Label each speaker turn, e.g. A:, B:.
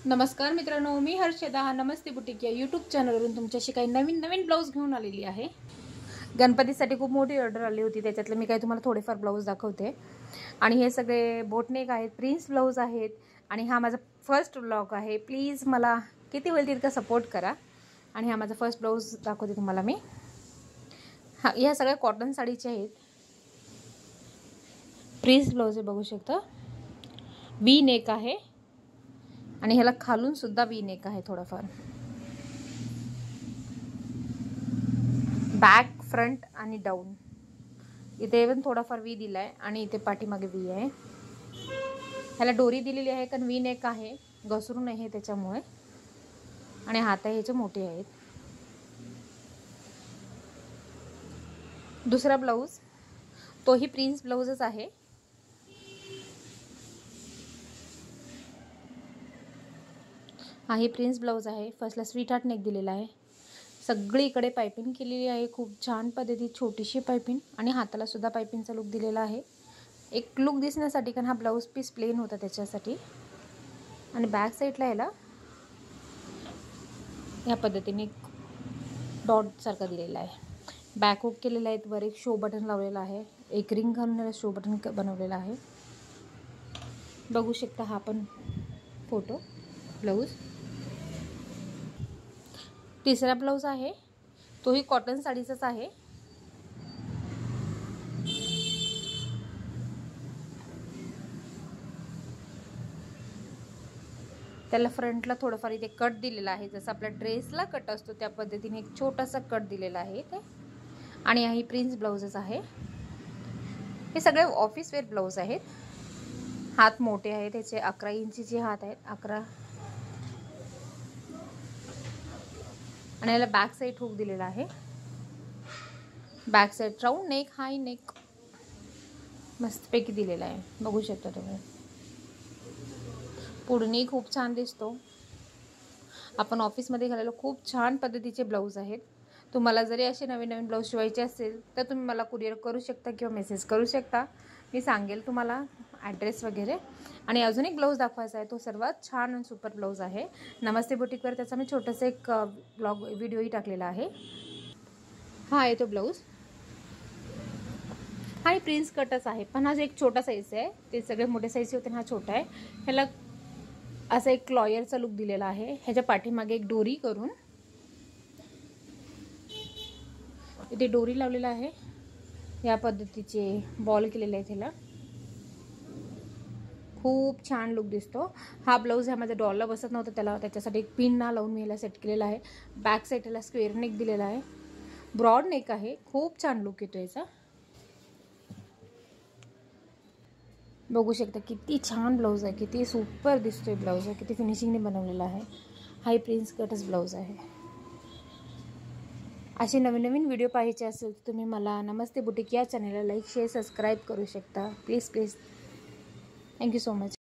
A: नमस्कार मित्रांनो, मी हर्षदा नमस्ते बुटीक या यूट्यूब चॅनलवरून तुमच्याशी काही नवीन ब्लाऊज घेऊन आलेली आहे। गणपतीसाठी खूप मोठी ऑर्डर आली होती, त्याच्यातले मी काही तुम्हाला थोडेफार ब्लाऊज दाखवते। आणि हे सगळे बोटनेक आहेत, प्रिन्स ब्लाऊज आहेत आणि हा माझा फर्स्ट व्लॉग आहे। प्लीज मला किती होईल तितका सपोर्ट करा। आणि हा माझा फर्स्ट ब्लाऊज दाखवते तुम्हाला मी। ह्या सगळ्या कॉटन साडीचे आहेत, प्रिन्स ब्लाऊज आहे, बघू शकता। वी नेक आहे आणि ह्याला खालून सुद्धा वी नेक आहे, थोडाफार बॅक फ्रंट आणि डाऊन इथे पण थोडाफार वी दिलाय आणि इथे पाठीमागे वी आहे। ह्याला डोरी दिलेली आहे कारण वी नेक आहे, घसरू नये त्याच्यामुळे। आणि हात ह्याचे मोठे आहेत। दुसरा ब्लाऊज तोही प्रिन्स ब्लाऊजच आहे। हा ही प्रिन्स ब्लाऊज आहे। फर्स्टला स्वीट हार्ट नेक दिलेला आहे, सगळीकडे पाइपिंग केलेली आहे, खूप छान पद्धती, छोटीशी पाइपिंग आणि हाताला सुद्धा पाइपिंगचा लुक दिलेला आहे, एक लुक दिसण्यासाठी, कारण हा ब्लाऊज पीस प्लेन होता त्याच्यासाठी। आणि बॅक साईडला याला या पद्धतीने डॉट सारखा दिलेला आहे, बॅक हुक केलेला आहे, वर एक शो बटन लावलेला आहे, एक रिंग घालून याला शो बटन बनवलेला आहे, बघू शकता हा पण फोटो ब्लाऊज। तिसरा ब्लाऊज आहे, तोही कॉटन साडीचाच आहे। त्याला फ्रंटला थोडंफार इथे कट दिलेला आहे, जसं आपल्या ड्रेसला कट असतो त्या पद्धतीने एक छोटासा कट दिलेला आहे इथे। आणि हा ही प्रिन्स ब्लाऊजच आहे। हे सगळे ऑफिस वेअर ब्लाऊज आहेत। हात मोठे आहेत, त्याचे 11 इंचीचे हात आहेत, 11। आणि याला बॅक साईड हुक दिलेला आहे, बॅक साईड राऊंड नेक, हाय नेक मस्तपैकी दिलेला आहे, बघू शकता तुम्ही। पुढणी खूप छान दिसतो, आपण ऑफिसमध्ये घालायला खूप छान पद्धतीचे ब्लाऊज आहेत। तुम्हाला जरी असे नवीन ब्लाऊज शिवायचे असेल तर तुम्ही मला कुरिअर करू शकता किंवा मेसेज करू शकता, मी सांगेल तुम्हाला ॲड्रेस वगैरे। आणि अजून एक ब्लाऊज दाखवायचा आहे, तो सर्वात छान आणि सुपर ब्लाऊज आहे नमस्ते बुटीकवर, त्याचा मी छोटंसं एक ब्लॉग व्हिडिओही टाकलेला आहे। हा आहे तो ब्लाऊज, हा प्रिन्स कटच आहे, पण हा जो एक छोटा साईज आहे, ते सगळे मोठे साईज होते, हा छोटा आहे। ह्याला असा एक क्लॉयरचा लुक दिलेला आहे, ह्याच्या पाठीमागे एक डोरी करून इथे डोरी लावलेला आहे, या पद्धतीचे बॉल केलेले आहेत, ह्याला खूप छान लुक दिसतो। हा ब्लाऊज ह्या माझ्या डॉलला बसत नव्हता, त्याच्यासाठी एक पिन ना लावून मी ह्याला सेट केलेला आहे। बॅक साईडला स्क्वेअर नेक दिलेला आहे, ब्रॉड नेक आहे, खूप छान लुक येतो याचा, बघू शकता किती छान ब्लाऊज आहे, किती सुपर दिसतोय ब्लाऊज, किती फिनिशिंगने बनवलेला आहे। हाय प्रिन्स कटच ब्लाऊज आहे। असे नवीन व्हिडिओ पाहायचे असेल तर तुम्ही मला नमस्ते बुटीक या चॅनलला लाईक शेअर सबस्क्राईब करू शकता, प्लीज। Thank you so much.